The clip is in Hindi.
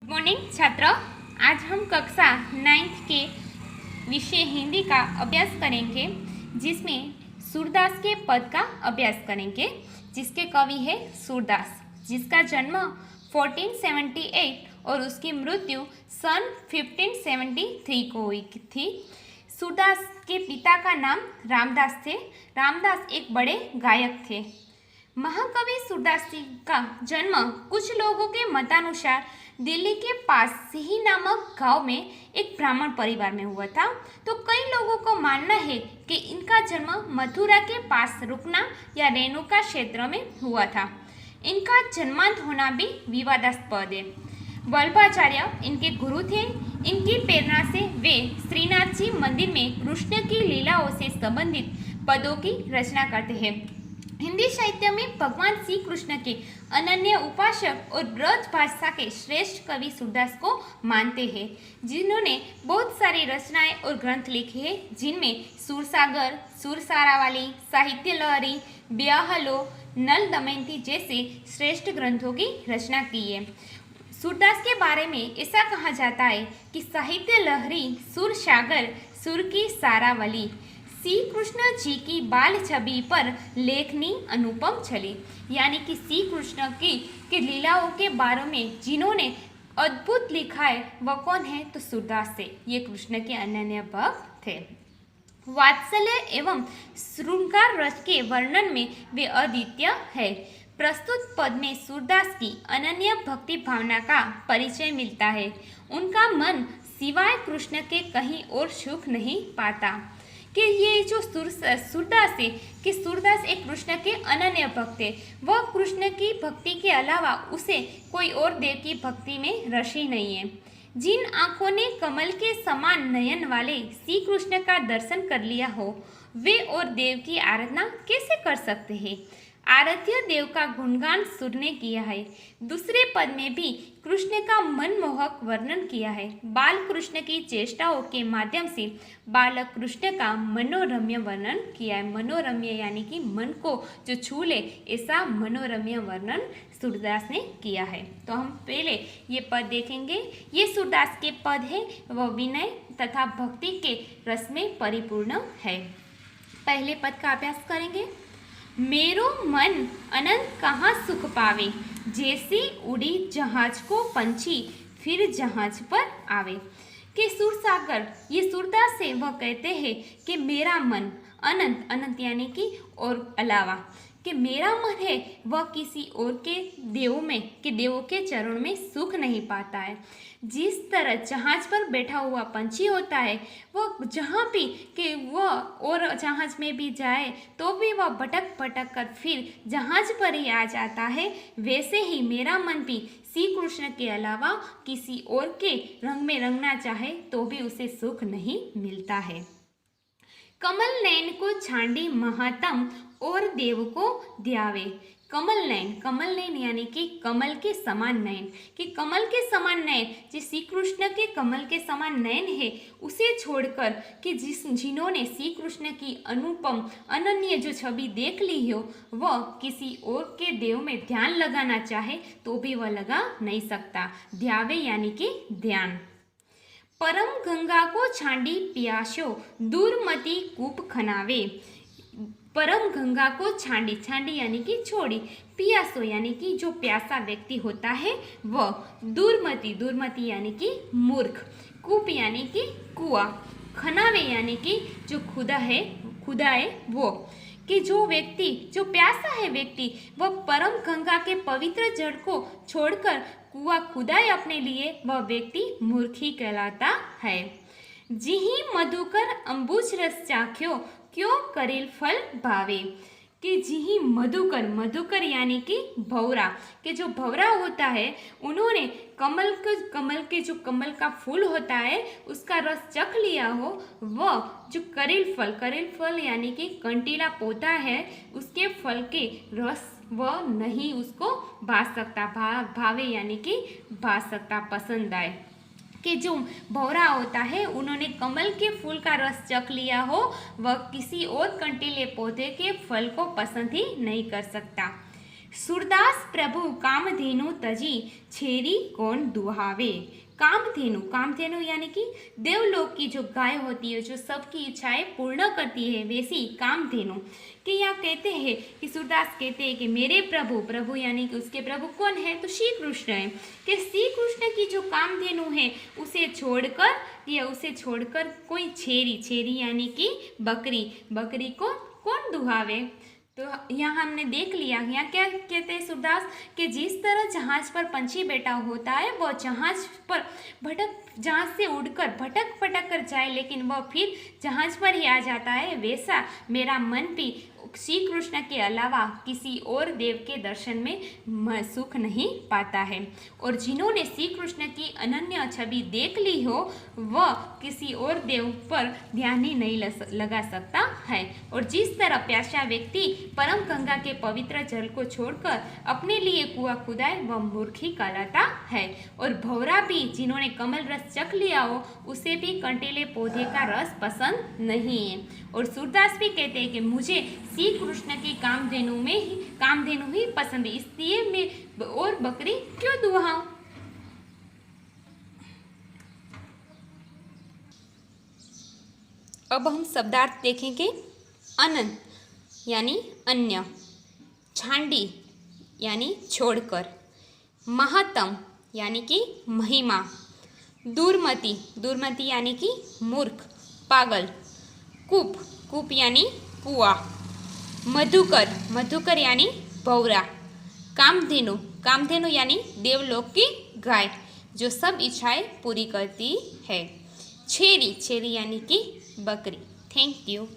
गुड मॉर्निंग छात्र। आज हम कक्षा 9th के विषय हिंदी का अभ्यास करेंगे, जिसमें सूरदास के पद का अभ्यास करेंगे, जिसके कवि है सूरदास, जिसका जन्म 1478 और उसकी मृत्यु सन 1573 को हुई थी। सूरदास के पिता का नाम रामदास थे। रामदास एक बड़े गायक थे। महाकवि सूरदास जी का जन्म कुछ लोगों के मतानुसार दिल्ली के पास सिही नामक गांव में एक ब्राह्मण परिवार में हुआ था, तो कई लोगों को मानना है कि इनका जन्म मथुरा के पास रुकना या रेणुका क्षेत्र में हुआ था। इनका जन्मांत होना भी विवादास्पद है। वल्लभाचार्य इनके गुरु थे। इनकी प्रेरणा से वे श्रीनाथ जी मंदिर में कृष्ण की लीलाओं से संबंधित पदों की रचना करते हैं। हिंदी साहित्य में भगवान श्री कृष्ण के अनन्य उपासक और ब्रज भाषा के श्रेष्ठ कवि सूरदास को मानते हैं, जिन्होंने बहुत सारी रचनाएं और ग्रंथ लिखे हैं, जिनमें सूरसागर, सूरसारावाली, साहित्य लहरी, ब्याहलो, नल दमयंती जैसे श्रेष्ठ ग्रंथों की रचना की है। सूरदास के बारे में ऐसा कहा जाता है कि साहित्य लहरी, सूरसागर, सुर की सारावली, श्री कृष्ण जी की बाल छवि पर लेखनी अनुपम छली, यानी कि श्री कृष्ण की लीलाओं के बारे में जिन्होंने अद्भुत लिखा है वह कौन है, तो सूरदास से। ये कृष्ण के अनन्य भक्त थे। वात्सल्य एवं श्रृंगार रस के वर्णन में वे अद्वितीय है। प्रस्तुत पद में सूरदास की अनन्य भक्ति भावना का परिचय मिलता है। उनका मन सिवाय कृष्ण के कहीं और सुख नहीं पाता। कि ये जो सूरदास है कि सूरदास एक कृष्ण के अनन्य भक्त है। वह कृष्ण की भक्ति के अलावा उसे कोई और देव की भक्ति में रस ही नहीं है। जिन आँखों ने कमल के समान नयन वाले श्री कृष्ण का दर्शन कर लिया हो, वे और देव की आराधना कैसे कर सकते हैं। आराध्य देव का गुणगान सुर ने किया है। दूसरे पद में भी कृष्ण का मनमोहक वर्णन किया है। बाल कृष्ण की चेष्टाओं के माध्यम से बालक कृष्ण का मनोरम्य वर्णन किया है। मनोरम्य यानी कि मन को जो छू ले, ऐसा मनोरम्य वर्णन सूरदास ने किया है। तो हम पहले ये पद देखेंगे। ये सूरदास के पद है, वह विनय तथा भक्ति के रस में परिपूर्ण है। पहले पद का अभ्यास करेंगे। मेरो मन अनंत कहाँ सुख पावे, जैसी उड़ी जहाज को पंछी फिर जहाज पर आवे। कि सूरसागर, ये सूरदास से वह कहते हैं कि मेरा मन अनंत, अनंत यानी कि और अलावा, कि मेरा मन है वह किसी और के देवों के चरण में सुख नहीं पाता है। जिस तरह जहाज पर बैठा हुआ पंछी होता है, वह जहाँ भी कि वह और जहाज में भी जाए तो भी वह भटक भटक कर फिर जहाज पर ही आ जाता है, वैसे ही मेरा मन भी श्री कृष्ण के अलावा किसी और के रंग में रंगना चाहे तो भी उसे सुख नहीं मिलता है। कमल नयन को छांडी महात्म और देव को ध्यावे। कमल नयन यानी कि कमल के समान नयन, कि कमल के समान नयन, जिस श्री कृष्ण के कमल के समान नयन है, उसे छोड़कर कि जिन्होंने श्री कृष्ण की अनुपम अनन्य जो छवि देख ली हो, वह किसी और के देव में ध्यान लगाना चाहे तो भी वह लगा नहीं सकता। ध्यावे यानी कि ध्यान। परम गंगा को छांडी पियासो, दूरमती कूप खनावे। परम गंगा को छांडी, छांडी यानी कि छोड़ी, पियासो यानी कि जो प्यासा व्यक्ति होता है वह, दूरमती, दूरमती यानी कि मूर्ख, कूप यानी कि कुआं, खनावे यानी कि जो खुदा है वो, कि जो व्यक्ति, जो प्यासा है व्यक्ति, वह परम गंगा के पवित्र जल को छोड़कर कुआं खुदाए अपने लिए, वह व्यक्ति मूर्ख ही कहलाता है। जिही मधुकर अंबुज रस चाख्यो, क्यों करेल फल भावे। कि जिही मधुकर, मधुकर यानी कि भौरा, कि जो भौरा होता है उन्होंने कमल के जो कमल का फूल होता है उसका रस चख लिया हो, वह जो करेल फल यानी कि कंटीला पौधा है, उसके फल के रस वह नहीं उसको भा सकता। भावे यानी कि भा सकता, पसंद आए। कि जो भौरा होता है उन्होंने कमल के फूल का रस चख लिया हो, वह किसी और कंटीले पौधे के फल को पसंद ही नहीं कर सकता। सूरदास प्रभु कामधेनु तजी, छेरी कौन दुहावे। कामधेनु, कामधेनु यानी कि देवलोक की जो गाय होती है, जो सबकी इच्छाएं पूर्ण करती है, वैसी कामधेनु। कि यहाँ कहते हैं कि सूरदास कहते हैं कि मेरे प्रभु, प्रभु यानी कि उसके प्रभु कौन है, तो श्री कृष्ण है। कि श्री कृष्ण की जो कामधेनु है उसे छोड़कर कोई छेरी, छेरी यानी कि बकरी, बकरी को कौन दुहावे। तो यहाँ हमने देख लिया, यहाँ क्या कहते हैं सूरदास कि जिस तरह जहाज पर पंछी बैठा होता है, वह जहाज से उड़कर भटक भटक कर जाए, लेकिन वह फिर जहाज पर ही आ जाता है, वैसा मेरा मन भी श्री कृष्ण के अलावा किसी और देव के दर्शन में सुख नहीं पाता है। और जिन्होंने श्री कृष्ण की अनन्य छवि देख ली हो, वह किसी और देव पर ध्यान ही नहीं लगा सकता है। और जिस तरह प्यासा व्यक्ति परम गंगा के पवित्र जल को छोड़कर अपने लिए कुआं खुदाए, वह मूर्ख ही कहलाता है। और भौरा भी जिन्होंने कमल रस चख लिया हो, उसे भी कंटीले पौधे का रस पसंद नहीं है। और सूरदास भी कहते हैं कि मुझे श्री कृष्ण की कामधेनु ही पसंद है, इसलिए मैं और बकरी क्यों दुहाऊं। अब हम शब्दार्थ देखेंगे। अनंत यानी अन्य, छांडी यानी छोड़कर, महत्तम यानी कि महिमा, दूरमति, दूरमति यानी कि मूर्ख, पागल, कूप, कूप यानी कुआं, मधुकर, मधुकर यानी भौरा, कामधेनु, कामधेनु यानी देवलोक की गाय जो सब इच्छाएं पूरी करती है, छेरी, छेरी यानी कि बकरी। Thank you.